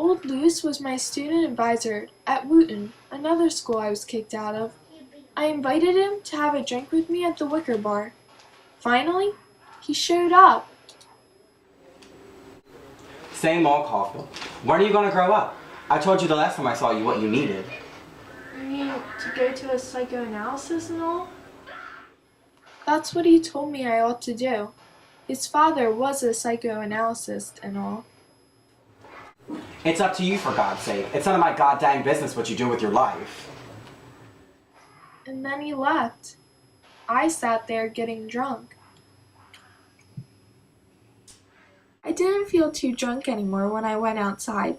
Old Luce was my student advisor at Wooten, another school I was kicked out of. I invited him to have a drink with me at the Wicker Bar. Finally, he showed up. Same old Caulfield. When are you going to grow up? I told you the last time I saw you what you needed. You mean to go to a psychoanalysis and all? That's what he told me I ought to do. His father was a psychoanalyst and all. It's up to you, for God's sake. It's none of my goddamn business what you do with your life. And then he left. I sat there getting drunk. I didn't feel too drunk anymore when I went outside.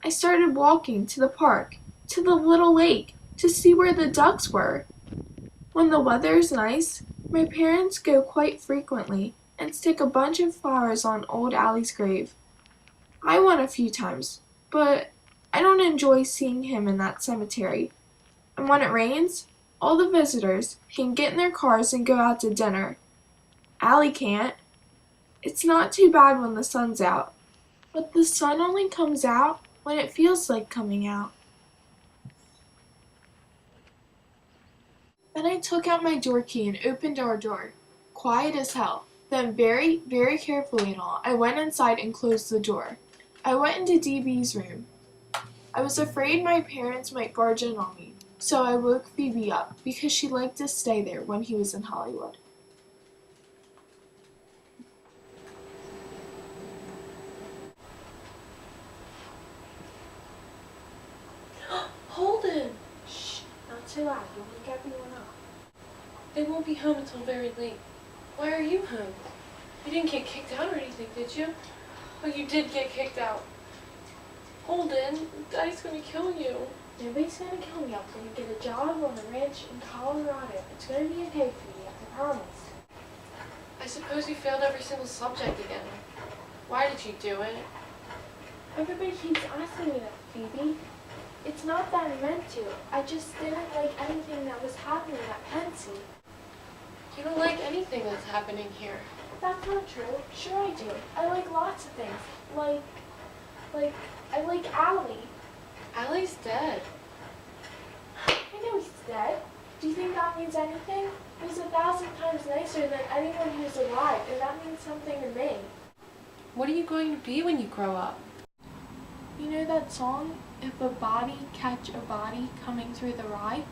I started walking to the park, to the little lake, to see where the ducks were. When the weather's nice, my parents go quite frequently and stick a bunch of flowers on old Allie's grave. I went a few times, but I don't enjoy seeing him in that cemetery. And when it rains, all the visitors can get in their cars and go out to dinner. Allie can't. It's not too bad when the sun's out, but the sun only comes out when it feels like coming out. Then I took out my door key and opened our door, quiet as hell. Then very, very carefully and all, I went inside and closed the door. I went into DB's room. I was afraid my parents might barge in on me, so I woke Phoebe up because she liked to stay there when he was in Hollywood. Holden! Shh, not too loud. You'll wake everyone up. They won't be home until very late. Why are you home? You didn't get kicked out or anything, did you? Oh, you did get kicked out. Holden, Daddy's gonna kill you. Nobody's gonna kill me. I'm gonna get a job on a ranch in Colorado. It's gonna be okay for you, I promise. I suppose you failed every single subject again. Why did you do it? Everybody keeps asking me that, Phoebe. It's not that I meant to. I just didn't like anything that was happening at Pensy. You don't like anything that's happening here. That's not true. Sure I do. I like lots of things. Like, I like Allie. Allie's dead. I know he's dead. Do you think that means anything? He's 1,000 times nicer than anyone who's alive, and that means something to me. What are you going to be when you grow up? You know that song, If a Body Catch a Body Coming Through the Rye?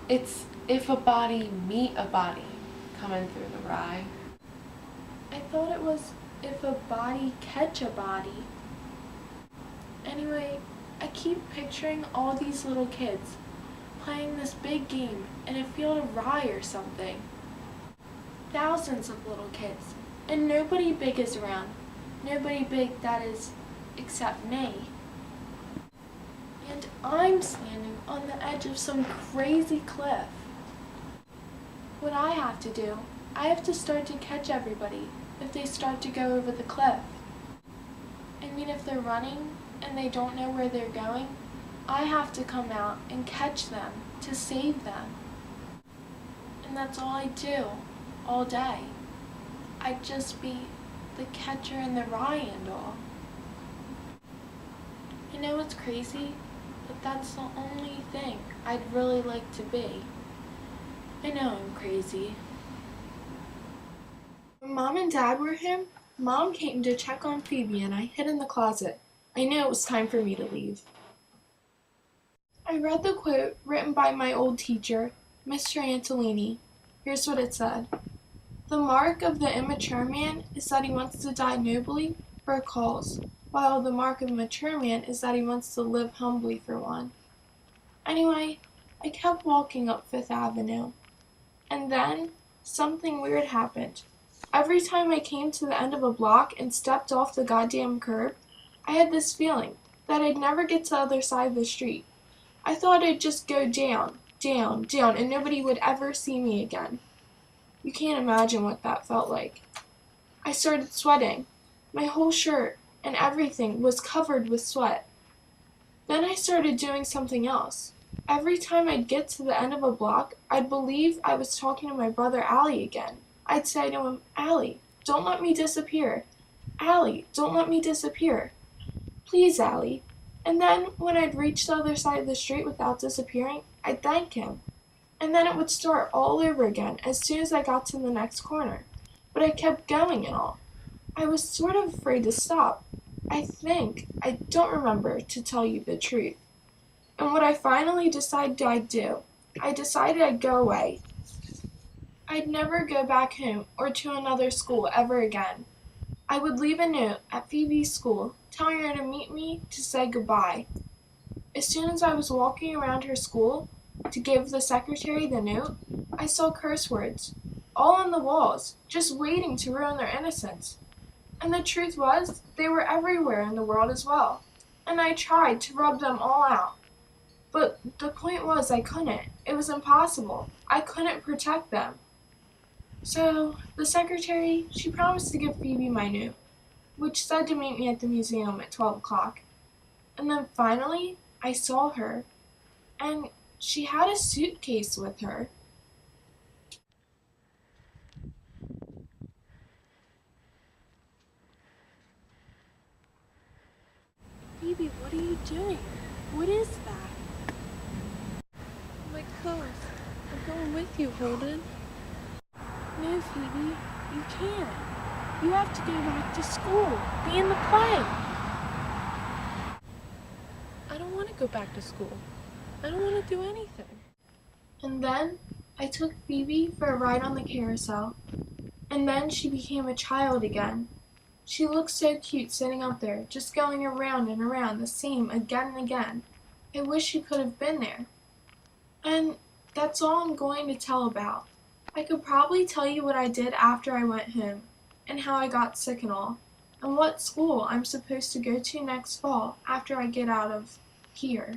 It's if a body meet a body coming through the rye. I thought it was if a body catch a body. Anyway, I keep picturing all these little kids playing this big game in a field of rye or something. Thousands of little kids, and nobody big is around. Nobody big, that is, except me. And I'm standing on the edge of some crazy cliff. What I have to do, I have to start to catch everybody if they start to go over the cliff. I mean, if they're running and they don't know where they're going, I have to come out and catch them to save them. And that's all I do all day. I'd just be the catcher in the rye and all. I know it's crazy, but that's the only thing I'd really like to be. I know I'm crazy. When Mom and Dad were home, Mom came to check on Phoebe and I hid in the closet. I knew it was time for me to leave. I read the quote written by my old teacher, Mr. Antolini. Here's what it said. The mark of the immature man is that he wants to die nobly for a cause, while the mark of a mature man is that he wants to live humbly for one. Anyway, I kept walking up Fifth Avenue. And then, something weird happened. Every time I came to the end of a block and stepped off the goddamn curb, I had this feeling that I'd never get to the other side of the street. I thought I'd just go down, down, down, and nobody would ever see me again. You can't imagine what that felt like. I started sweating. My whole shirt and everything was covered with sweat. Then I started doing something else. Every time I'd get to the end of a block, I'd believe I was talking to my brother Allie again. I'd say to him, Allie, don't let me disappear. Allie, don't let me disappear. Please, Allie. And then, when I'd reach the other side of the street without disappearing, I'd thank him. And then it would start all over again as soon as I got to the next corner. But I kept going and all. I was sort of afraid to stop. I don't remember, to tell you the truth. And what I finally decided I'd do, I decided I'd go away. I'd never go back home or to another school ever again. I would leave a note at Phoebe's school telling her to meet me to say goodbye. As soon as I was walking around her school to give the secretary the note, I saw curse words, all on the walls, just waiting to ruin their innocence. And the truth was, they were everywhere in the world as well, and I tried to rub them all out. But the point was I couldn't. It was impossible. I couldn't protect them. So, the secretary, she promised to give Phoebe my note, which said to meet me at the museum at 12 o'clock. And then finally, I saw her, and she had a suitcase with her. Phoebe, what are you doing? What is that? My clothes. I'm going with you, Holden. No, Phoebe, you can't. You have to go back to school. Be in the play. I don't want to go back to school. I don't want to do anything. And then I took Phoebe for a ride on the carousel. And then she became a child again. She looked so cute sitting up there, just going around and around the same again and again. I wish she could have been there. And that's all I'm going to tell about. I could probably tell you what I did after I went home, and how I got sick and all, and what school I'm supposed to go to next fall after I get out of here.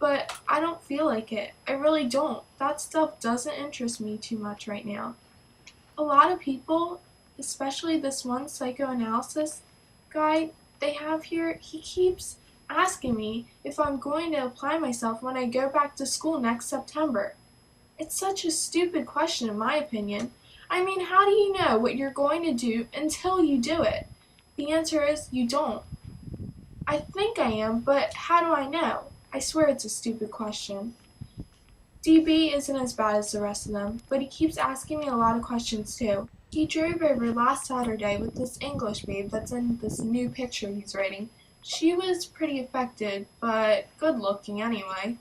But I don't feel like it. I really don't. That stuff doesn't interest me too much right now. A lot of people, especially this one psychoanalysis guy they have here, he keeps asking me if I'm going to apply myself when I go back to school next September. It's such a stupid question in my opinion. I mean, how do you know what you're going to do until you do it? The answer is you don't. I think I am, but how do I know? I swear it's a stupid question. DB isn't as bad as the rest of them, but he keeps asking me a lot of questions too. He drove over last Saturday with this English babe that's in this new picture he's writing. She was pretty affected, but good looking anyway.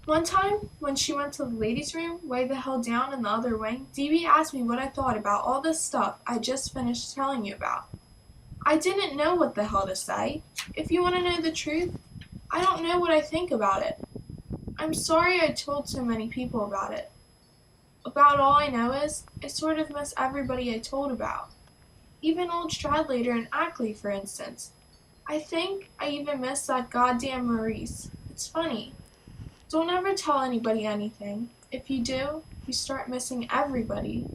One time, when she went to the ladies' room, way the hell down in the other wing, DB asked me what I thought about all this stuff I just finished telling you about. I didn't know what the hell to say. If you want to know the truth, I don't know what I think about it. I'm sorry I told so many people about it. About all I know is, I sort of miss everybody I told about. Even old Stradlater and Ackley, for instance. I think I even miss that goddamn Maurice. It's funny. Don't ever tell anybody anything. If you do, you start missing everybody.